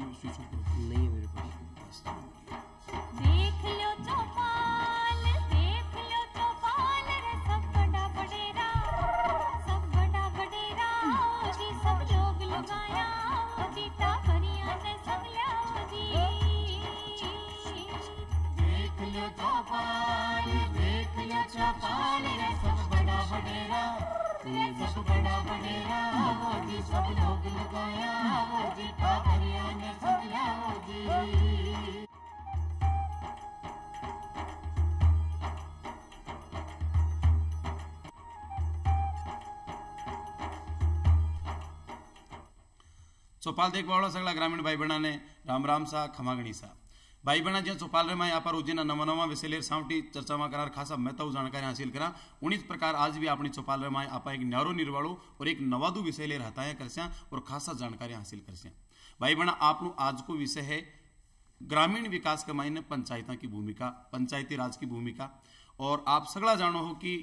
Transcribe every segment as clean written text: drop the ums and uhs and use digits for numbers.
नहीं है मेरे पास। देख लो चौपाल रे सब बड़ा बडेरा ओ जी सब लोग लगाया ओ जी टाकरिया ने सब लिया जी। देख लो चौपाल रे सब बड़ा बडेरा ओ जी सब लोग लगाया ओ जी टाकरिया ने सब लिया जी। चौपाल देखवाड़ा सगला ग्रामीण भाई बहना ने राम राम सा खमागणी सा भाई बहना ज्યાં चौपाल रे में यहाँ पर उजीना नवा नवा विषय सावटी चर्चा में करार खासा महत्व जानकारी हासिल करा उन्हीं प्रकार आज भी अपनी चौपाल रे में आप एक न्यारो निर्वाड़ो और एक नवादू विषय ले हताया करस्या और खासा जानकारी हासिल करस्या। भाई बहना आप आज को विषय है ग्रामीण विकास के मायने पंचायतों की भूमिका, पंचायती राज की भूमिका। और आप सगला जानो हो कि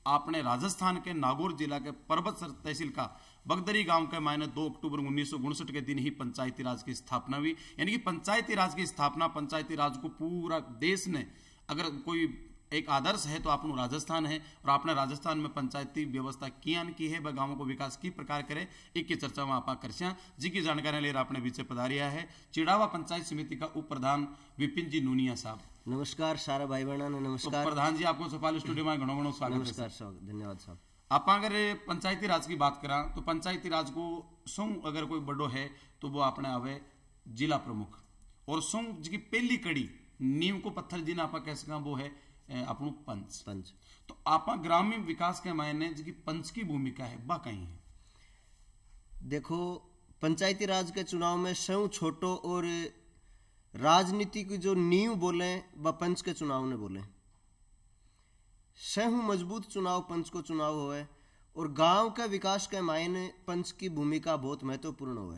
आपने राजस्थान के नागौर जिला के पर्वत तहसील का बगदरी गांव के मायने 2 अक्टूबर 1959 के दिन ही पंचायती राज की स्थापना हुई। यानी कि पंचायती राज की स्थापना, पंचायती राज को पूरा देश ने अगर कोई एक आदर्श है तो आपनो राजस्थान है। और आपने राजस्थान में पंचायती व्यवस्था कियान की है, वह गांवों को विकास की प्रकार करे एक की चर्चा में आप करस्या जी की जानकारी लेकर आपने बीच पधारिया है चिड़ावा पंचायत समिति का उप प्रधान विपिन जी नूनिया साहब। नमस्कार सारा भाई बहना ने नमस्कार। तो प्रधान जी आपको चौपाल स्टूडियो में घणो स्वागत। नमस्कार साहब, धन्यवाद साहब। आप अगर पंचायती राज की बात करा तो पंचायती राज को सौ अगर कोई बड़ो है तो वो अपने आवे जिला प्रमुख और सौ जी पहली कड़ी नींव को पत्थर जिन्हें आप कह सका वो है अपनू पंच। तो आप ग्रामीण विकास के मायने जी पंच की भूमिका है वह कहीं है। देखो पंचायती राज के चुनाव में सौ छोटो और राजनीति की जो नींव बोले वह पंच के चुनाव ने बोले। सहु मजबूत चुनाव पंच को चुनाव हुए और गांव के विकास के मायने पंच की भूमिका बहुत महत्वपूर्ण हुए।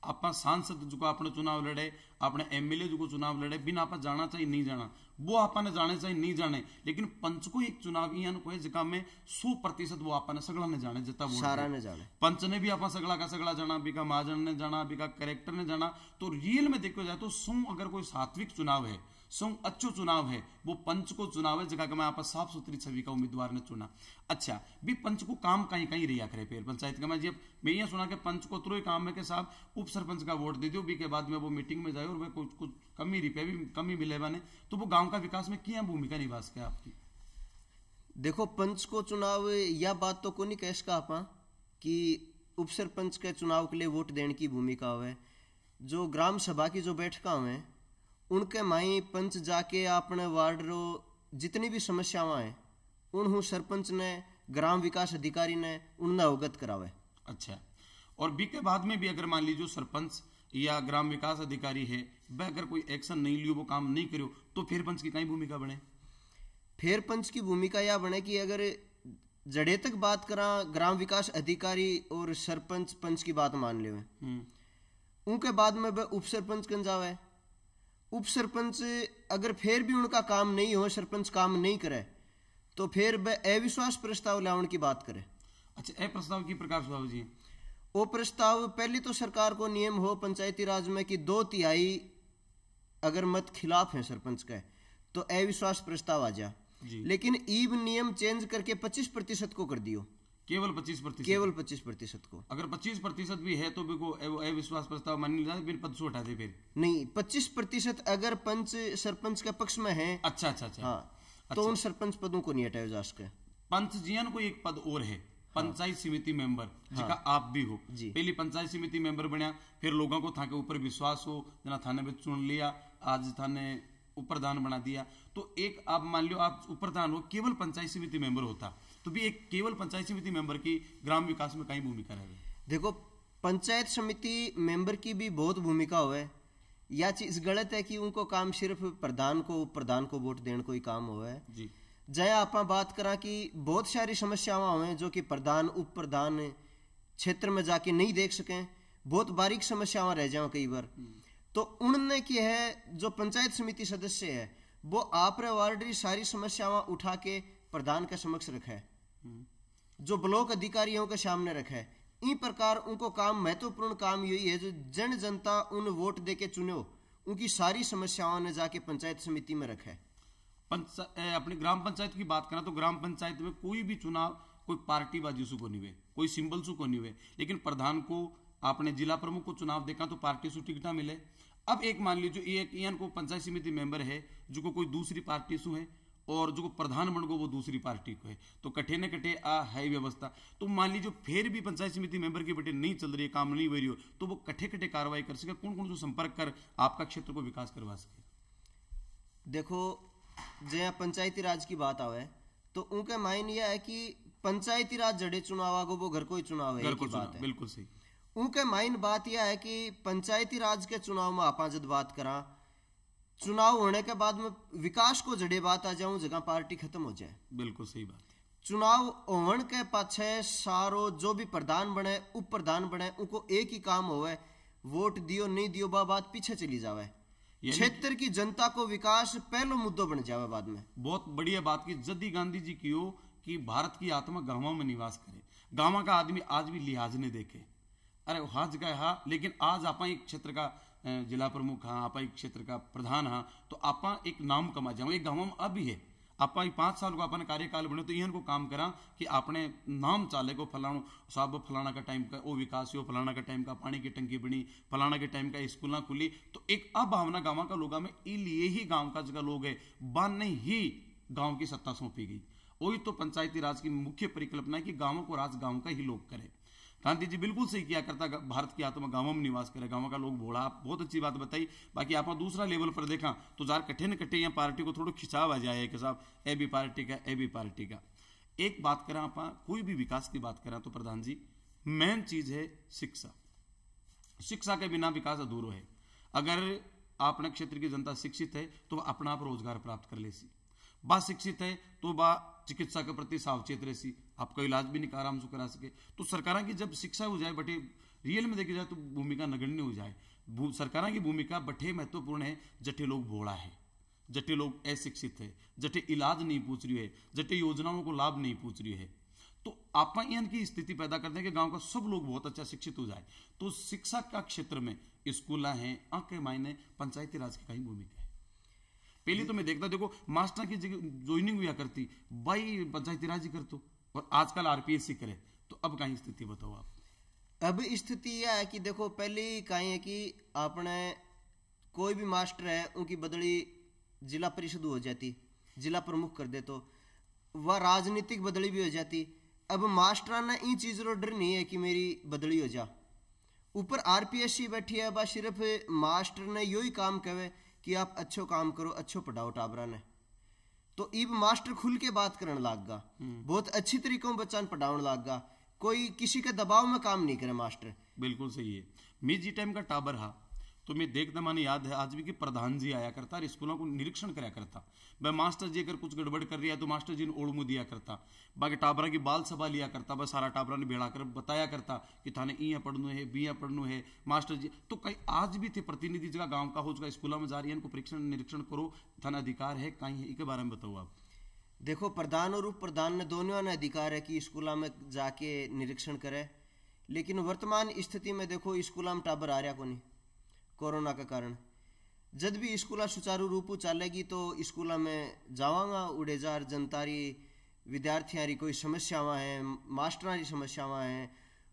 आप सांसद जो आपने चुनाव लड़े, आपने एमएलए जो चुनाव लड़े बिना आप जाना चाहिए नहीं जाना वो आपने जाने चाहिए नहीं जाने, लेकिन पंच को एक चुनाव है जिका में 100% वो आपने सगला ने जाने जितना सारा ने जाने। पंच ने भी आप सगला का सगला जाना, बिका महाजन ने जाना, बिका करेक्टर ने जाना। तो रियल में देखो जाए तो सो अगर कोई सात्विक चुनाव है, सो अच्छो चुनाव है, वो पंच को चुनाव है जगह मैं आप साफ सुथरी छवि का उम्मीदवार ने चुना। अच्छा भी पंच को काम कहीं कहीं रिया करे फिर पंचायत का मैं ये सुना कि पंच को तुरंत काम है कि साहब उप सरपंच का वोट दे दो भी के बाद में वो मीटिंग में जाए और वह कुछ कमी रुपये भी कमी मिले बने तो वो गांव का विकास में क्या भूमिका निभा सके आपकी। देखो पंच को चुनाव यह बात तो को नहीं कह सका आप कि उप सरपंच के चुनाव के लिए वोट देने की भूमिका हुए। जो ग्राम सभा की जो बैठक हुए उनके माई पंच जाके अपने वार्ड रो जितनी भी समस्याएं हैं उन्होंने सरपंच ने ग्राम विकास अधिकारी ने उन्हें अवगत करावे। अच्छा और बी के बाद में भी अगर मान लीजिए सरपंच या ग्राम विकास अधिकारी है वह अगर कोई एक्शन नहीं लियो, वो काम नहीं करो तो फिर पंच की कई भूमिका बने। फिर पंच की भूमिका यह बने कि अगर जड़े तक बात करा ग्राम विकास अधिकारी और सरपंच पंच की बात मान ले उनके बाद में वह उप सरपंच कन जावे। उप सरपंच अगर फिर भी उनका काम नहीं हो, सरपंच काम नहीं करे तो फिर वह अविश्वास प्रस्ताव लाने की बात करे। अच्छा प्रस्ताव की प्रकार सुझाव जी। वो प्रस्ताव पहले तो सरकार को नियम हो पंचायती राज में कि 2/3 अगर मत खिलाफ है सरपंच का तो अविश्वास प्रस्ताव आ जा। लेकिन ईब नियम चेंज करके 25% को कर दियो। केवल 25%? केवल 25% को। अगर 25% भी है तो भी को अविश्वास प्रस्ताव मान लीजिए फिर पद से हटा दे फिर नहीं। 25% अगर पंच सरपंच के पक्ष में है अच्छा अच्छा अच्छा हाँ अच्छा। तो उन सरपंच पदों को नहीं हटाया जा सके। पंच जियन को एक पद और है पंचायत समिति मेंबर जिसका आप भी हो। पहली पंचायत समिति मेंबर बनया फिर लोगों को था के ऊपर विश्वास हो जना थाने में चुन लिया, आज थाने उपप्रधान बना दिया। तो एक आप मान लो आप उपप्रधान हो केवल पंचायत समिति मेंबर होता तो भी एक केवल पंचायत समिति मेंबर की ग्राम विकास में कई भूमिका रहे। देखो पंचायत समिति मेंबर की भी बहुत भूमिका हुए। यह चीज गलत है कि उनको काम सिर्फ प्रधान को उप प्रधान को वोट देने को ही काम हुआ है। जय आप बात करा कि बहुत सारी समस्याएं हुए जो कि प्रधान उप प्रधान क्षेत्र में जाके नहीं देख सके, बहुत बारीक समस्याएं रह जाए कई बार। तो उनने की है जो पंचायत समिति सदस्य है वो आप वार्ड की सारी समस्याएं उठा के प्रधान के समक्ष रखे, जो ब्लॉक अधिकारियों के सामने रखे, इन प्रकार उनको काम महत्वपूर्ण काम यही है जो जन जनता उन वोट दे के चुनो उनकी सारी समस्याओं ने जाके पंचायत समिति में रखे। अपनी ग्राम पंचायत की बात करें तो ग्राम पंचायत में कोई भी चुनाव कोई पार्टी बाजी सु को नहीं हुए, कोई सिंबल सु को नहीं हुए, लेकिन प्रधान को आपने जिला प्रमुख को चुनाव देखा तो पार्टी सु टिकटा मिले। अब एक मान लीजिए एक को पंचायत समिति मेंबर है जो को कोई दूसरी पार्टी सु है और जो प्रधान बन को वो दूसरी पार्टी को है, तो कटे न कटे है व्यवस्था। तो मान लीजिए फिर भी पंचायत समिति मेंबर की बेटे नहीं चल रही है, काम नहीं हो रही हो, तो वो कटे कटे कार्रवाई कर सके, कौन कौन जो संपर्क कर आपका क्षेत्र को विकास करवा सके। देखो जहाँ पंचायती राज की बात आवे तो उनका मायन यह है कि पंचायती राज जड़े चुनाव आगो वो घर कोई चुनाव है, बात है बिल्कुल सही। उनके मायन बात यह है कि पंचायती राज के चुनाव में आप जब बात करा चुनाव होने के बाद में विकास को जड़े बात आ जाऊं जगह पार्टी खत्म हो जाए। बिल्कुल सही बात। चुनाव होने के पाछे सारो जो भी प्रधान बने उप प्रधान बने उनको एक ही काम होवे, वोट दियो नहीं दियो बात पीछे चली जावे, क्षेत्र की जनता को विकास पहलो मुद्दों बन जावे बाद में। बहुत बढ़िया बात की जद्दी गांधी जी की हो कि भारत की आत्मा गांवों में निवास करे, गांव का आदमी आज भी लिहाज ने देखे, अरे हाज गए हाँ, लेकिन आज आप एक क्षेत्र का जिला प्रमुख हाँ, आप एक क्षेत्र का प्रधान हाँ, तो आप एक नाम कमा जाओ। एक गांव में अभी है आप 5 साल को अपन कार्यकाल बने तो इनको काम करा कि आपने नाम चाले को फलाणो साहब फलाना का टाइम का वो विकास हो, फलाना का टाइम का पानी की टंकी बनी, फलाना के टाइम का स्कूल खुली, तो एक अभावना गांव का लोगों में इसलिए ही गांव का जगह लोग है बाने ही गांव की सत्ता सौंपी गई। वही तो पंचायती राज की मुख्य परिकल्पना है कि गांवों को राज गांव का ही लोग करे। गांधी जी बिल्कुल सही किया करता, भारत की आत्मा गांवों में निवास करे, गांव का लोग भोला, बहुत अच्छी बात बताई। बाकी आप दूसरा लेवल पर देखा तो जार कट्ठे न कट्ठे यहाँ पार्टी को थोड़ा खिंचाव आ जाए कि साहब ए भी पार्टी का ए भी पार्टी का। एक बात करें आप कोई भी विकास की बात करें तो प्रधान जी मेन चीज है शिक्षा। शिक्षा के बिना विकास अधूरो है। अगर आपने क्षेत्र की जनता शिक्षित है तो अपना आप रोजगार प्राप्त कर ले सी, बा शिक्षित है तो बा चिकित्सा के प्रति सावचेत रहे सी, आपका इलाज भी नहीं आराम से करा सके। तो सरकार की जब शिक्षा हो जाए बटे रियल में देखी जाए तो भूमिका नगण्य हो जाए। सरकार की भूमिका बटे महत्वपूर्ण है जटे लोग भोड़ा है, जटे लोग अशिक्षित है, जटे इलाज नहीं पूछ रही है, जटे योजनाओं को लाभ नहीं पूछ रही है। तो आप की स्थिति पैदा करते हैं कि गांव का सब लोग बहुत अच्छा शिक्षित हो जाए। तो शिक्षा का क्षेत्र में स्कूल हैं आंके मायने पंचायती राज की कहीं भूमिका है। पहले तो मैं देखता देखो मास्टर की ज्वाइनिंग हुआ करती भाई पंचायती राज ही कर तो, और आजकल आरपीएससी करे, तो अब कहीं स्थिति बताओ आप। अब स्थिति यह है कि देखो पहले कहीं है कि आपने कोई भी मास्टर है उनकी बदली जिला परिषद हो जाती, जिला प्रमुख कर दे तो वह राजनीतिक बदली भी हो जाती। अब मास्टर ने इन चीजों का डर नहीं है कि मेरी बदली हो जा, ऊपर आरपीएससी बैठी है, बस सिर्फ मास्टर ने यही काम कहे कि आप अच्छो काम करो, अच्छो पढ़ाओ टाबरा ने, तो इब मास्टर खुल के बात करने लग गा, बहुत अच्छी तरीकों में बच्चा पढ़ाने लग गा, कोई किसी के दबाव में काम नहीं करे मास्टर। बिल्कुल सही है। मी जी टाइम का टाबर हा तो मैं देखता माने याद है आज भी कि प्रधान जी आया करता और स्कूलों को निरीक्षण कराया करता। भाई मास्टर जी अगर कुछ गड़बड़ कर रही है तो मास्टर जी ने ओढ़ दिया करता, बाकी टाबरा की बाल सभा लिया करता, बस सारा टाबरा ने भेड़ा कर बताया करता कि थाने इया पढ़नू है बिया पढ़नू है मास्टर जी। तो कई आज भी थे प्रतिनिधि जगह गाँव का हो स्कूलों में जा रही है, इनको परीक्षण निरीक्षण करो, थाना अधिकार है कहीं है, इसके बारे में बताओ आप। देखो प्रधान और उप प्रधान ने दोनों ने अधिकार है कि स्कूलों में जाके निरीक्षण करे, लेकिन वर्तमान स्थिति में देखो स्कूलों में टाबर आ रहा को नहीं कोरोना के कारण। जब भी स्कूल सुचारू रूप चलेगी तो स्कूलों में जावांगा उड़ेजार जनतारी विद्यार्थियां कोई समस्यावां हैं, मास्टरां की समस्यावां हैं,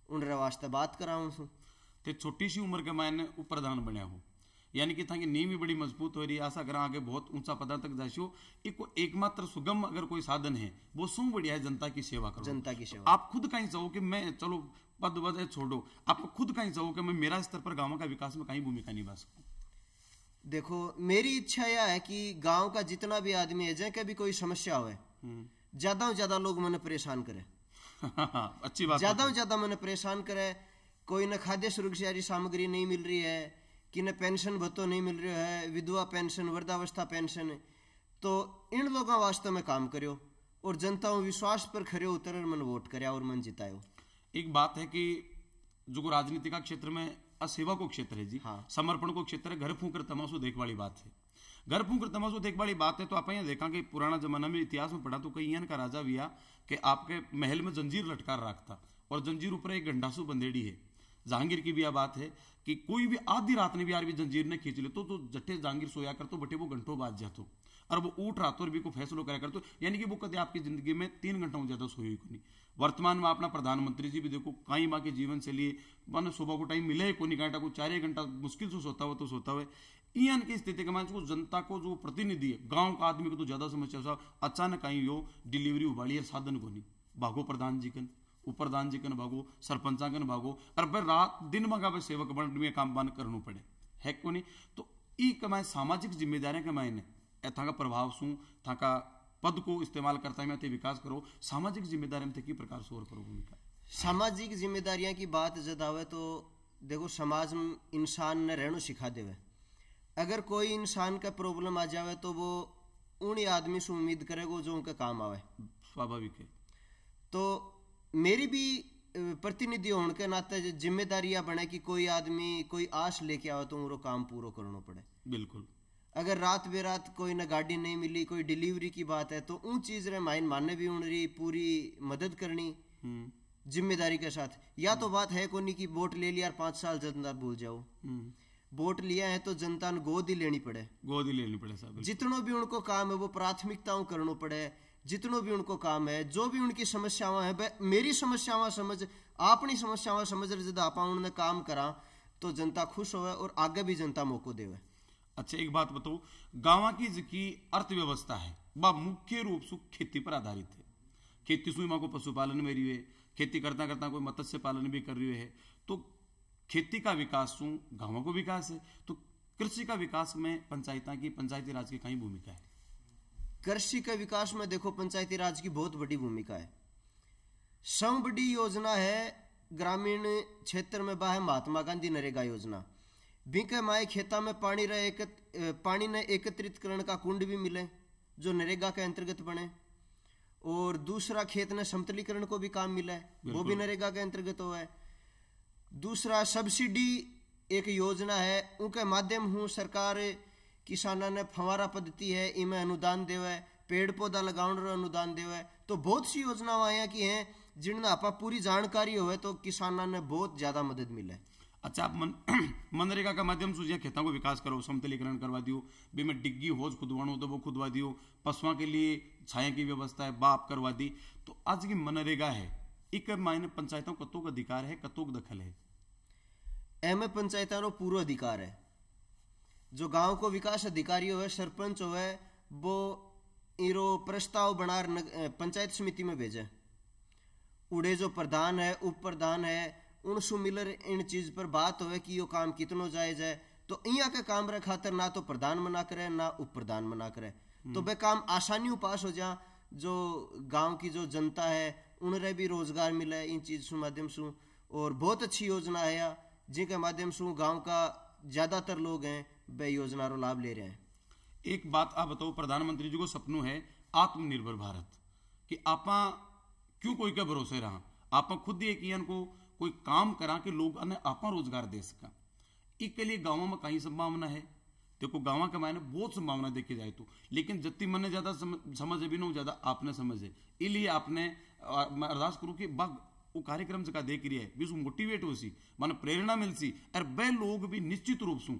उनरे वास्ते बात कराऊं सु। ते छोटी सी उम्र के मायने उप प्रधान बनया हो, यानी कि ताकि नींव भी बड़ी मजबूत हो रही है, आशा करा आगे बहुत ऊंचा पद तक जाइयो। एकमात्र सुगम अगर कोई साधन है वो सो बढ़िया है जनता की सेवा करो। जनता की सेवा आप खुद कहीं चाहो कि मैं चलो पद वजह छोड़ो, आप खुद कहीं चाहो कि मैं मेरा स्तर पर गांव का विकास में कहीं भूमिका निभा सकूं। देखो मेरी इच्छा यह है कि गांव का जितना भी आदमी है जैसे कभी कोई समस्या हो ज्यादा से ज्यादा लोग मैंने परेशान करे अच्छी बात, ज्यादा से ज्यादा मैंने परेशान करे। कोई न खाद्य सुरक्षा सामग्री नहीं मिल रही है, कि न पेंशन भत्तो नहीं मिल रहा है, विधवा पेंशन वृद्धावस्था पेंशन, तो इन लोगों वास्ते में काम करो और जनता विश्वास पर खरे उतर मन वोट करे और मन जितायो। एक बात है कि जो राजनीति का क्षेत्र में असेवा को क्षेत्र है जी, हाँ। समर्पण को क्षेत्र है, घर फूंकर तमाशो देख वाली बात है। घर फूंकर तमाशो देख वाली बात है तो आप यहाँ देखा कि पुराना जमाना में इतिहास में पढ़ा तो कई का राजा भी आ कि आपके महल में जंजीर लटकार रखता और जंजीर ऊपर एक गंडासू बंदेड़ी है। जहांगीर की भी यह बात है कि कोई भी आधी रात ने भी यार भी जंजीर ने खींच ले तो जट्टे जहांगीर सोया कर तो बटे वो घंटों बाद जातो और वो उठ रहा तो और भी को फैसलो करा कर तो यानी कि वो कदे आपकी जिंदगी में 3 घंटों ज्यादा सोई को नहीं। वर्तमान में अपना प्रधानमंत्री जी भी देखो कई माँ के जीवन से लिए मन सुबह को टाइम मिले को नहीं घंटा को 4 घंटा मुश्किल से सोता हुआ तो सोता हुआ इन की स्थिति के मान को जनता को जो प्रतिनिधि है गांव का आदमी को तो ज्यादा समस्या अचानक आई हो डिलीवरी उबाड़ी है साधन को नहीं भागो प्रधान जी कन उपप्रधान जी कन भागो सरपंचा कन भागो और भाई रात दिन मंगा सेवक बन में काम बंद करना पड़े है को नहीं। तो ई कमाए सामाजिक जिम्मेदारियां कमाए ने था का प्रभाव शू था का पद को इस्तेमाल करता है विकास करो सामाजिक जिम्मेदारी में की प्रकार से और करो भूमिका। सामाजिक जिम्मेदारियां की बात जब आवे तो देखो समाज में इंसान ने रहना सिखा देवे। अगर कोई इंसान का प्रॉब्लम आ जावे तो वो उन आदमी से उम्मीद करेगा जो उनका काम आवे, स्वाभाविक है। तो मेरी भी प्रतिनिधि होने के नाते जिम्मेदारियां बने कि कोई आदमी कोई आश लेके आवे तो उनको काम पूरा करना पड़े। बिल्कुल। अगर रात बेरात कोई न गाड़ी नहीं मिली कोई डिलीवरी की बात है तो उन चीज रे माइन मानने भी उनरी पूरी मदद करनी जिम्मेदारी के साथ। या तो बात है कोनी की वोट ले लिया 5 साल जनता भूल जाओ, वोट लिया है तो जनता ने गोद ही लेनी पड़े साहब। जितनो भी उनको काम है वो प्राथमिकताओं करना पड़े, जितनो भी उनको काम है जो भी उनकी समस्याएं है मेरी समस्याएं समझ अपनी समस्याएं समझ जब आप उन्होंने काम करा तो जनता खुश होवे और आगे भी जनता मौको देवे। अच्छा एक बात बताओ, गांव की जिकी अर्थव्यवस्था है वह मुख्य रूप से खेती पर आधारित है। खेती सुई माँ को पशुपालन में रही है, खेती करता करता कोई मत्स्य पालन भी कर रही है। तो खेती का विकास सु गांवों को विकास है। तो कृषि का विकास में पंचायती राज की कई भूमिका है। कृषि के विकास में देखो पंचायती राज की बहुत बड़ी भूमिका है। सब बड़ी योजना है ग्रामीण क्षेत्र में वह है महात्मा गांधी नरेगा योजना। बिके माए खेता में पानी ने एकत्रित करने का कुंड भी मिले जो नरेगा के अंतर्गत बने, और दूसरा खेत ने समतलीकरण को भी काम मिला है वो भी नरेगा के अंतर्गत हुआ है। दूसरा सब्सिडी एक योजना है उनके माध्यम हूँ सरकार किसानों ने फवारा पद्धति है इनमें अनुदान देवे, पेड़ पौधा लगाने रो अनुदान देवे। तो बहुत सी योजनाएं आया की हैं जिनमें आप पूरी जानकारी हो तो किसानों ने बहुत ज्यादा मदद मिले। अच्छा आप मनरेगा का माध्यम से खेतों को विकास करो, समतलीकरण करवा दियो, भी में डिग्गी होज खुदवाणो तो वो खुदवा दियो, पशुओं के लिए छाया की व्यवस्था है बाप करवा दी। तो आज की मनरेगा है एक मायने पंचायतों कतों का अधिकार है कतों का दखल है? एम पंचायतों रो पूरा अधिकार है। जो गांव को विकास अधिकारी हो सरपंच हो वो इरो प्रस्ताव बना पंचायत समिति में भेजे, उड़े जो प्रधान है उप प्रधान है उनसु मिलर इन चीज पर बात होवे कि यो काम कितनो जायज है। तो इया के काम रे खातर ना तो प्रधान मना करे ना उप प्रधान मना करे, तो वे काम आसानी पास हो जा। जो गांव की जो जनता है उनरे भी रोजगार मिले इन चीज से माध्यम से, और बहुत अच्छी योजना है जिनके माध्यम से गांव का ज्यादातर लोग हैं वे योजना रो लाभ ले रहे हैं। एक बात आप बताओ, प्रधानमंत्री जी को सपनों है आत्मनिर्भर भारत कि आपा क्यों कोई के भरोसे रहा, आपा खुद ही एक को कोई काम करा के लोग ने आपा रोजगार दे सका। इसके लिए गांवों में कई संभावना है। देखो गांव के मायने बहुत संभावना देखी जाए तो, लेकिन जितनी मन ने ज्यादा समझ भी ना ज्यादा आपने समझे, इसलिए आपने मैं अरदास करूं कि बाग वो कार्यक्रम जगह देख रही है भी मोटिवेट हो सी मन प्रेरणा मिल सी और वे लोग भी निश्चित रूप से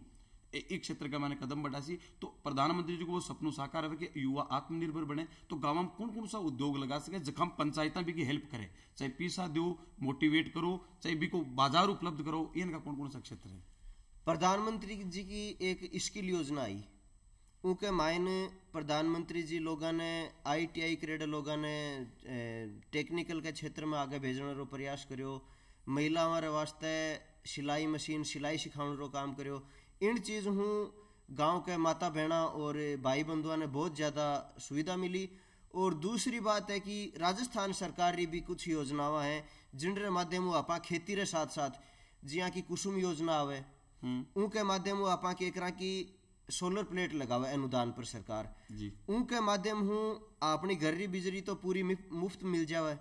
एक क्षेत्र का मैंने कदम बढ़ा सी। तो प्रधानमंत्री जी को वो सपनों साकार है कि युवा आत्मनिर्भर बने। तो गांव में कौन कौन सा उद्योग लगा सके जखम पंचायत भी की हेल्प करे, चाहे पैसा दो मोटिवेट करो चाहे भी को बाजार उपलब्ध करो, इनका कौन कौन सा क्षेत्र है? प्रधानमंत्री जी की एक स्किल योजना आई, उनके मायने प्रधानमंत्री जी लोगों ने ITI क्रेड लोगों ने टेक्निकल के क्षेत्र में आगे भेजने रो प्रयास करो, महिलाओं वास्ते सिलाई मशीन सिलाई सिखाने रो काम करो। इन चीज हूँ गांव के माता बहना और भाई बंधुआ ने बहुत ज़्यादा सुविधा मिली। और दूसरी बात है कि राजस्थान सरकार की भी कुछ योजनाएं हैं जिनके माध्यम वो आपा खेती के साथ साथ जिया की कुसुम योजना आवे उनके माध्यम वो आपा के एकरा की सोलर प्लेट लगावे अनुदान पर सरकार जी, उनके माध्यम हूँ अपनी घर की बिजली तो पूरी मुफ्त मिल जावे,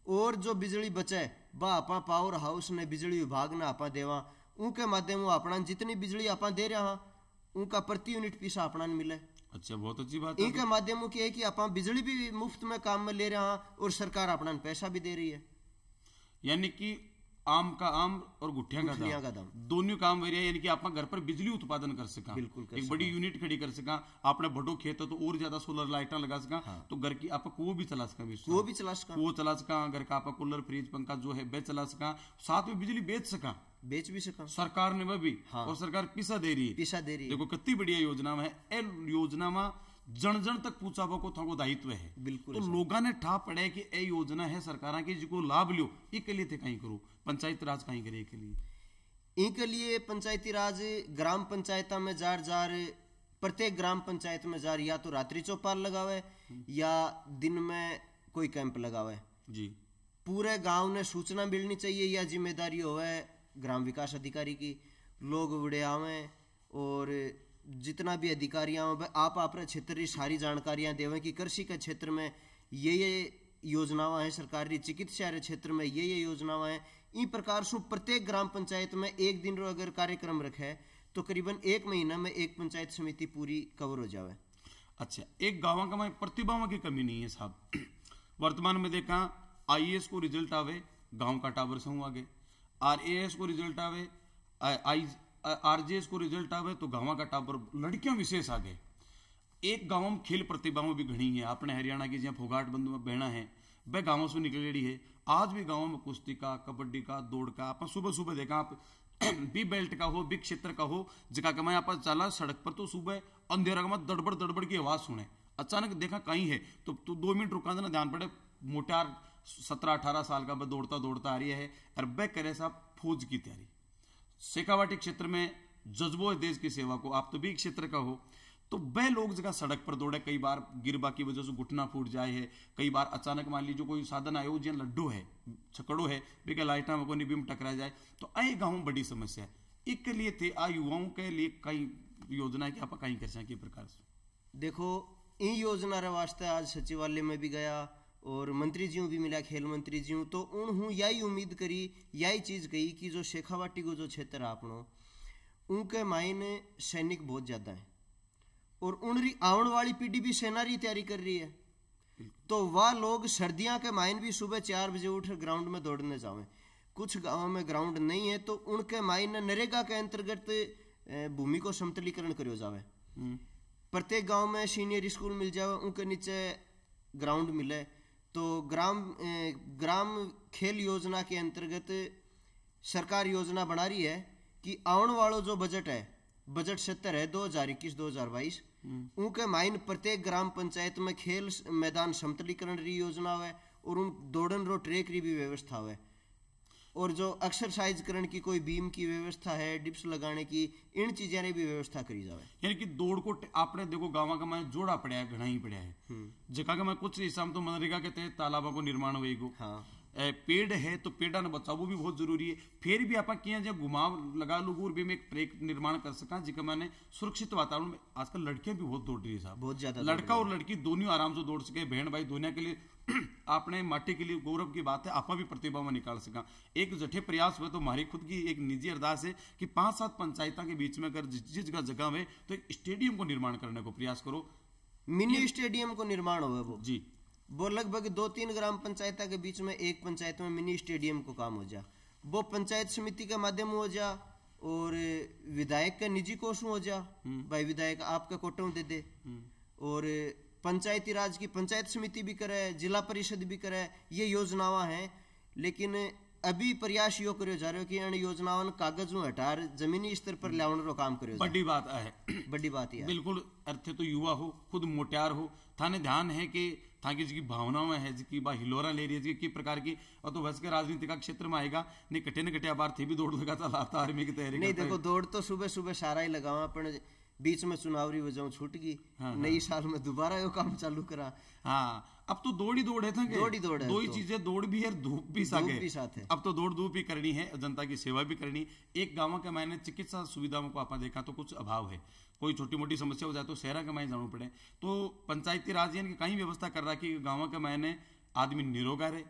और जो बिजली बचे वह आपा पावर हाउस ने बिजली विभाग ने आपा देवा, उनके माध्यम अपना जितनी बिजली आप दे रहा उनका प्रति यूनिट पैसा अपना मिले। अच्छा बहुत अच्छी बात है। इनके माध्यम क्या है कि आप बिजली भी मुफ्त में काम में ले रहे हैं और सरकार अपना पैसा भी दे रही है। यानी कि आम का आम और गुठिया का दाम दोनों काम हो रहा है। यानी कि आप घर पर बिजली उत्पादन कर सका, एक बड़ी यूनिट खड़ी कर सका, आपने बड़ो खेत तो और ज्यादा सोलर लाइटा लगा सका। हाँ। तो घर की आप कुओं भी चला सका, कुओं चला सका, घर का आप कूलर फ्रिज पंखा जो है बेच चला सका, साथ में बिजली बेच भी सका सरकार ने वह भी। हाँ। और सरकार पैसा दे रही है देखो कितनी बढ़िया योजना है। ए योजना में जन जन तक पूछाबो को थोड़ा दायित्व है। बिल्कुल। तो लोगों ने ठा पड़े कि ए योजना है सरकार की जिसको लाभ लियो, इसके लिए थे कहीं करो पंचायती राज कहीं करे के लिए पंचायती राज ग्राम पंचायत में जार प्रत्येक ग्राम पंचायत में जार या तो रात्रि चौपाल लगावे या दिन में कोई कैंप लगावे जी। पूरे गांव ने सूचना मिलनी चाहिए या जिम्मेदारी होवे ग्राम विकास अधिकारी की। लोग बड़े आवे और जितना भी अधिकारियां आप अपने क्षेत्र की सारी जानकारियां देवें कि कृषि के क्षेत्र में ये योजनाएं हैं, सरकारी चिकित्सा के क्षेत्र में ये योजनाएं हैं। इन प्रकार से प्रत्येक ग्राम पंचायत में एक दिन रो अगर कार्यक्रम रखे तो करीबन 1 महीना में एक पंचायत समिति पूरी कवर हो जावे। अच्छा, एक गाँव का में प्रतिभाओं की कमी नहीं है साहब। वर्तमान में देखा IAS को रिजल्ट आवे गांव का टावर से आगे, RAS को रिजल्ट आवे, RJS को रिजल्ट आवे तो गांव का टावर लड़कियां विशेष आगे। एक गांव में खेल प्रतिभाओं भी घनी है। अपने हरियाणा की जहाँ फोगाट बंधु में बहना है वह गांवों से निकलेड़ी है। आज भी गांवों में कुश्ती का, कबड्डी का, दौड़ का आप सुबह सुबह देखा आप बी बेल्ट का हो, बिग क्षेत्र का हो, जगह का मैं आप चला सड़क पर तो सुबह अंधेरा में दड़बड़ दड़बड़ की आवाज सुने। अचानक देखा कहीं है तो 2 मिनट रुका देना, ध्यान पड़े मोटार 17-18 साल का दौड़ता दौड़ता आ रही है और वह करे साहब फौज की तैयारी। शेखावाटी क्षेत्र में जज्बो है देश की सेवा को, आप तो भी क्षेत्र का हो तो वह लोग जगह सड़क पर दौड़े, कई बार गिरबा की वजह से घुटना फूट जाए है, कई बार अचानक मान लीजिए कोई साधन आयो जो लड्डू है छकड़ो है बिके लाइटा में कोई बीम टकरा जाए तो आई गाँव में बड़ी समस्या है। इसके लिए थे आ युवाओं के लिए कई योजना है कि आप कहीं कर सके प्रकार से। देखो इन योजना रे वास्ते आज सचिवालय में भी गया और मंत्री जी भी मिला, खेल मंत्री जी तो उन्होंने यही उम्मीद करी, यही चीज कही कि जो शेखावाटी को जो क्षेत्र आपनो उनके मायने सैनिक बहुत ज्यादा है और उनकी आने वाली पीढ़ी भी सेना की तैयारी कर रही है। तो वह लोग सर्दियां के मायने भी सुबह 4 बजे उठ ग्राउंड में दौड़ने जावे। कुछ गांवों में ग्राउंड नहीं है तो उनके मायने नरेगा के अंतर्गत भूमि को समतलीकरण करो जावे। प्रत्येक गांव में सीनियर स्कूल मिल जावे, उनके नीचे ग्राउंड मिले तो ग्राम खेल योजना के अंतर्गत सरकार योजना बना रही है कि आने वाला जो बजट है, बजट 70 है 2021-2022, उनके माइन प्रत्येक ग्राम पंचायत में खेल मैदान समतलीकरण री योजना है और उन दौड़न रो ट्रैक री भी व्यवस्था है और जो एक्सरसाइज करने की कोई बीम की व्यवस्था है, डिप्स लगाने की, इन चीजें ने भी व्यवस्था करी जावे। यानी कि दौड़ को आपने देखो गाँव का मैं जोड़ा पड़ा है, घना ही पड़ा है जगह का मैं कुछ हिस्सा तो मनरेगा के तहत तालाबों को निर्माण होएगो। हाँ। पेड़ है तो पेड़ा ने बचाव भी बहुत जरूरी है। फिर भी आप किया जब घुमाव लगा लोग और भी में एक ट्रैक निर्माण कर सका जिसका मैंने सुरक्षित वातावरण में। आजकल लड़कियां भी बहुत दौड़ रही है साहब, बहुत ज्यादा। लड़का और लड़की दोनों आराम से दौड़ सके, बहन भाई दोनों के लिए आपने माटी के लिए गौरव की बात है, आपा भी प्रतिभा में निकाल सका। एक जठे प्रयास हुए तो हमारी खुद की एक निजी अरदास है कि 5-7 पंचायतों के बीच में अगर जिस जगह में तो एक स्टेडियम को निर्माण करने को प्रयास करो। मिनी स्टेडियम को निर्माण हो वो जी, वो लगभग 2-3 ग्राम पंचायत के बीच में एक पंचायत में मिनी स्टेडियम को काम हो जा, वो पंचायत समिति के माध्यम हो जा और विधायक के निजी कोष हो जा, भाई विधायक आपका कोटों दे दे और पंचायती राज की पंचायत समिति भी करे, जिला परिषद भी करे। ये योजनाएं हैं लेकिन अभी प्रयास यो करो जा रहे हो कि इन योजनाओं कागज में हटार जमीनी स्तर पर लाने रो काम करो। बड़ी बात है, बड़ी बात है बिल्कुल। अर्थ तो युवा हो, खुद मोटियार हो, थाने ध्यान है कि ताकि जिसकी भावनाओं है जिसकी बा हिलोरा ले रही है जिसकी प्रकार की और तो वैसे राजनीति का क्षेत्र में आएगा नहीं कटे न कटे बार थे भी दौड़ लगाता लाता आर्मी की तैयारी नहीं। देखो दौड़ तो सुबह सुबह सारा ही लगावा पर बीच में चुनावी वजह छूट गई। हाँ, नई साल में दोबारा यो काम चालू करा। हाँ, अब तो दौड़ ही दौड़ है था, दौड़ है दो ही चीजें, दौड़ भी है, धूप भी साथ है। अब तो दौड़ धूप भी करनी है, जनता की सेवा भी करनी। एक गाँव के मैंने चिकित्सा सुविधाओं को आपने देखा तो कुछ अभाव है, कोई छोटी मोटी समस्या हो जाए तो शहर के मायने जाना पड़े तो पंचायती राज की कहीं व्यवस्था कर रहा कि गाँव के मायने आदमी निरोगा रहे।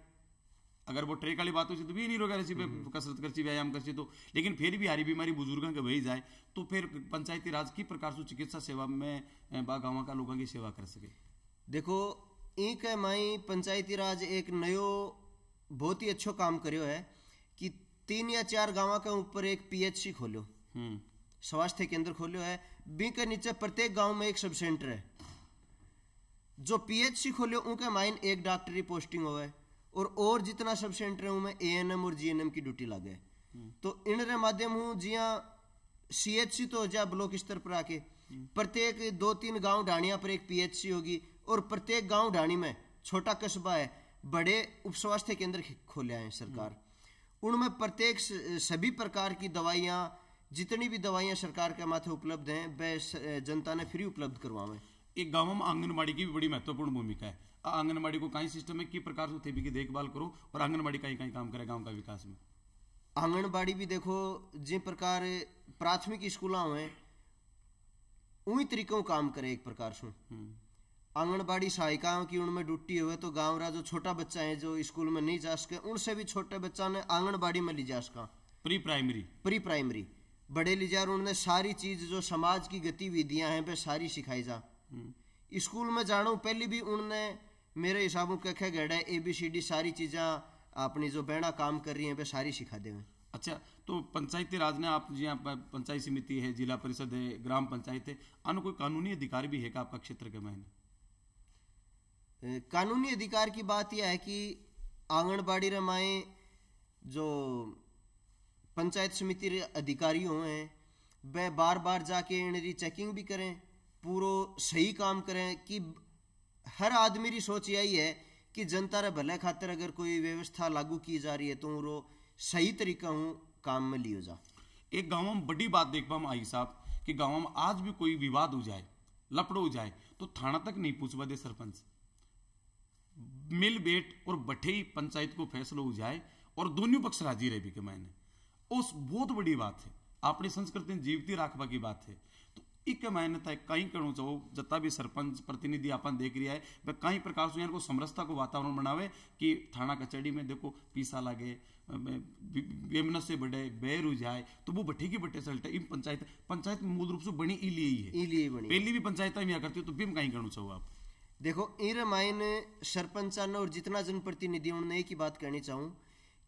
अगर वो ट्रेक वाली बात हो तो भी नहीं रोगा रही कसरत कर व्यायाम कर तो, लेकिन फिर भी हारी बीमारी बुजुर्गों के वही जाए तो फिर पंचायती राज की प्रकार से चिकित्सा सेवा में गाँव का लोगों की सेवा कर सके। देखो एक माई पंचायती राज एक नयो बहुत ही अच्छो काम करो है कि 3 या 4 गांव के ऊपर एक पीएचसी खोलो, स्वास्थ्य केंद्र खोलो है। बी के नीचे प्रत्येक गांव में एक सब सेंटर है। जो पीएचसी खोलो उनके माइन एक डॉक्टरी पोस्टिंग हो है और जितना सब सेंटर है उनमें एएनएम और जीएनएम की ड्यूटी लगे। तो इन माध्यम हूँ जिया सीएचसी तो हो जा ब्लॉक स्तर पर आके प्रत्येक 2-3 गांव ढाणिया पर एक पीएचसी होगी और प्रत्येक गांव ढाणी में छोटा कस्बा है, बड़े उप स्वास्थ्य केंद्र खोले हैं सरकार। उनमें प्रत्येक सभी प्रकार की दवाइयाँ, जितनी भी दवाइयाँ सरकार के माथे उपलब्ध हैं वह जनता ने फ्री उपलब्ध करवाएं। एक गांव में आंगनबाड़ी की भी बड़ी महत्वपूर्ण भूमिका है। आंगनबाड़ी को कई सिस्टम में किस प्रकार से की देखभाल करो और आंगनबाड़ी कहीं कहीं काम करे गांव का विकास में। आंगनबाड़ी भी देखो जिस प्रकार प्राथमिक स्कूल हुए उन्हीं तरीकों काम करे। एक प्रकार से आंगनबाड़ी सहायिकाओं की उनमें ड्यूटी हुए तो गाँव रा जो छोटा बच्चा है जो स्कूल में नहीं जा सके उनसे भी छोटे बच्चा ने आंगनबाड़ी में ली जा सका। प्री प्राइमरी बड़े ली जा, उन्होंने सारी चीज जो समाज की गतिविधियां हैं वह सारी सिखाई जा। स्कूल में जाना पहले भी उन्होंने मेरे हिसाबों कखे गड़ा ABCD सारी चीज़ा अपनी जो बहना काम कर रही हैं वह सारी सिखा दे। अच्छा, तो पंचायती राज ने आप जी पंचायत समिति है, जिला परिषद है, ग्राम पंचायत है, अन कोई कानूनी अधिकार भी है का आपका क्षेत्र के में? कानूनी अधिकार की बात यह है कि आंगनबाड़ी रमाए जो पंचायत समिति अधिकारी हैं वह बार बार जाके इनकी चेकिंग भी करें, पूरा सही काम करें कि हर आदमी की सोच यही है कि जनता रे भले खातिर अगर कोई व्यवस्था लागू की जा रही है तो वो सही तरीका हूँ काम में लियो जा। एक गांव में बड़ी बात देख पाम आई साहब कि गांव में आज भी कोई विवाद हो जाए, लपड़ो हो जाए तो थाना तक नहीं पूछवा दे सरपंच, मिल बैठ और बठे ही पंचायत को फैसला हो जाए और दोनों पक्ष राजी रहे भी के मायने उस बहुत बड़ी बात है। अपनी संस्कृति जीवती राखवा की बात है। तो एक मायने तय कहीं करूँ चाहो जता भी सरपंच प्रतिनिधि अपन देख रहा है वह कई प्रकार से को समरसता को वातावरण बनावे कि थाना कचहरी में देखो पीसा लगे, बेमनस से बढ़े, बैर हो जाए तो वो बठे की बटे सल्टे। इन पंचायत मूल रूप से बनी इलिए ही है, पहली भी पंचायत में करती हो तो बिम कहीं करूँ चाहो आप देखो इन मायने सरपंचान और जितना जनप्रतिनिधि उन्होंने एक ही बात कहनी चाहूँ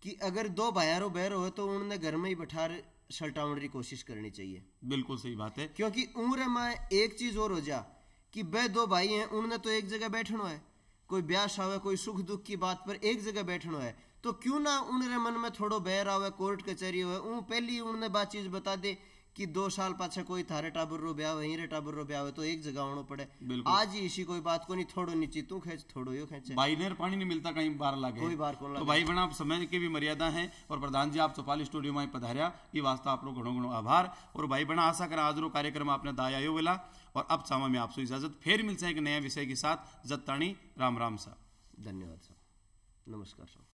कि अगर 2 भाइयारो बैर हो तो उन्होंने घर में ही बैठा सल्टाने की कोशिश करनी चाहिए। बिल्कुल सही बात है, क्योंकि उम्र में एक चीज और हो जा कि वे 2 भाई हैं उन्होंने तो एक जगह बैठना है, कोई ब्याह आवे कोई सुख दुख की बात पर एक जगह बैठना है तो क्यों ना उनरे मन में थोड़ो बैर आवे, कोर्ट कचहरी हो पहली उन्होंने बात चीज बता दे कि 2 साल पाछे कोई थारे टाबर रो ब्याह वहीं रे टाबर रो ब्याह तो एक जगह आना पड़े। आज ही इसी कोई बात को नहीं, थोड़ो नीचे तू खेच थोड़ो यो खेचे, भाई ने पानी नहीं मिलता कहीं बार लागे कोई बार को तो भाई बना समय की भी मर्यादा है। और प्रधान जी आप चौपाल स्टूडियो में पधारिया ये वास्ता आप लोग घणो घणो आभार। और भाई बना आशा करा आज रो कार्यक्रम आपने दाया वेला और अब सामा में आपसे इजाजत फिर मिलते हैं एक नया विषय के साथ। जत्ताणी राम राम सा। धन्यवाद साहब, नमस्कार साहब।